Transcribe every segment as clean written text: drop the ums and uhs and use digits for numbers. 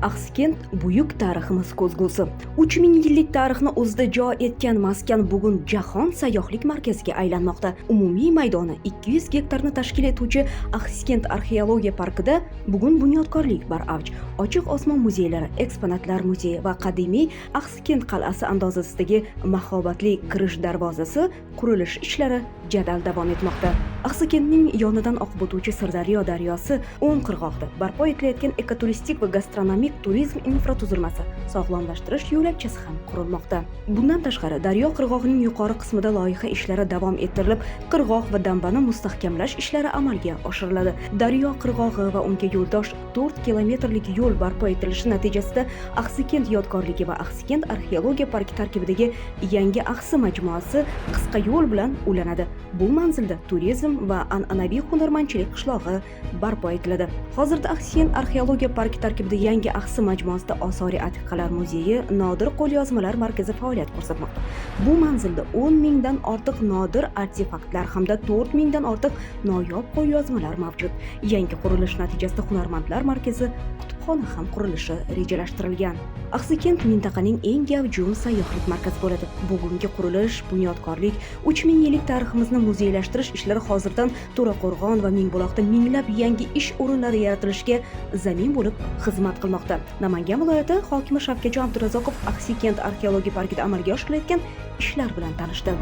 Axsikent buyuk tariximiz ko'zgusi. 3000 yillik tarixni o'zida jo etgan maskan bugun jahon sayyohlik markaziga aylanmoqda. Umumiy maydoni 200 gektarni tashkil etuvchi Axsikent arxeologiya parkida bugun bunyodkorlik baravj. Ochiq osmon muzeylari, eksponatlar muzeyi va qadimiy Axsikent qal'asi andozasidagi mahobatli kirish darvozasi qurilish ishlari jadal davom etmoqda. Axsikentning yonidan oqib o'tuvchi Sirdaryo daryosi o'ng qirg'oqda barpo etilayotgan ekoturistik va gastronomik turizm infratuzilmasi, sog'lomlashtirish yo'lakchasi ham qurilmoqda. Bundan tashqari, daryo qirg'og'ining yuqori qismida loyiha ishlari davom ettirilib, qirg'oq va dambani mustahkamlash ishlari amalga oshiriladi. Daryo qirg'og'i va unga yo'ldosh 4 kilometrlik yo'l barpo etilishi natijasida Axsikent yodgorligi va Axsikent arxeologiya parki tarkibidagi yangi axsi majmuasi qisqa yo'l bilan ulanadi. Bu manzilda turizm va an'anaviy hunarmandchilik qishlog'i barpo etiladi. Hozirda Axsikent arxeologiya parki tarkibida yangi axsi majmuasida osoriy atiqalar muzeyi, nodir qo'lyozmalar markazi faoliyat ko'rsatmoqda. Bu manzilda 10 mingdan ortiq nodir artefaktlar hamda 4 mingdan ortiq noyob qo'lyozmalar mavjud. Yangi qurilish natijasida hunarmandlar markazi, kutubxona ham qurilishi rejalashtirilgan. Axsikent mintaqaning eng gavjum sayyohlik markazi bo'ladi. Bugungi qurilish, bunyodkorlik, 3000 yillik tariximizni muzeylashtirish ishlari hozirdan To'raqo'rg'on va Mingbuloqda minglab yangi ish o'rinlari yaratilishiga zamin bo'lib xizmat qilmoqda. Namangan viloyati hokimi Shavkatjon Abdurazzoqov Axsikent arxeologiya parkida amalga oshirilayotgan ishlar bilan tanishdi.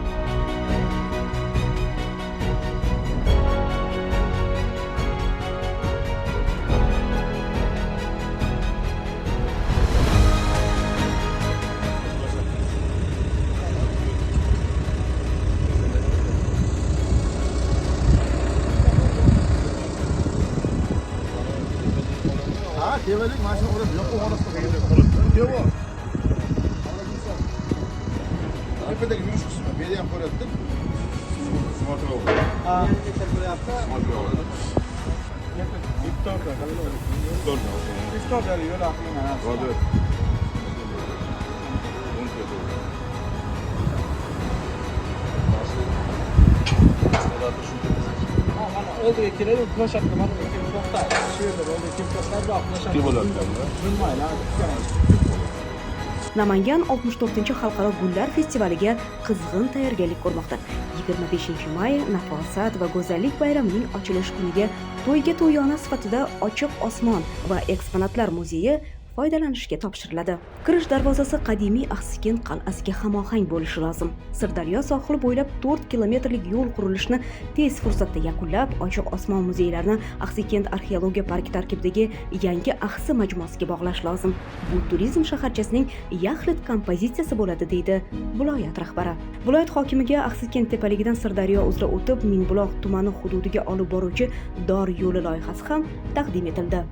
Develik mashina urib yo'q olib Devo. Tepedagi yurish qismi bu yerda ham ko'ryapti. Смотрел. Смотрел. Викторda yo'l aqlini. Voda. Oldiga keladi, uxlashadi, mana to'xta. Shu yerda bo'ldi, kimsalar uxlashadi. Kim bo'ladi? Namangan 64-xalqaro gullar festivaliga qizg'in tayyorgarlik ko'rmoqda. 25-may Nafosat va go'zallik bayramining ochilish kuniga to'yga to'yona sifatida ochiq osmon va eksponatlar muzeyi foydalanishga topshiriladi. Kirish darvozasi qadimiy Axsikent qal'asiga hamohang bo'lishi lozim. Sirdaryo sohili bo'ylab 4 kilometrlik yo'l qurilishini tez fursatda yakunlab, ochiq osmon muzeylarini Axsikent arxeologiya parki tarkibidagi yangi axsi majmuasiga bog'lash lozim. Bu turizm shaharchasining yaxlit kompozitsiyasi bo'ladi, deydi viloyat rahbari. Viloyat hokimiga Axsikent tepaligidan Sirdaryo uzra o'tib, Mingbuloq tumani hududiga olib boruvchi dor yo'li loyihasi ham taqdim etildi.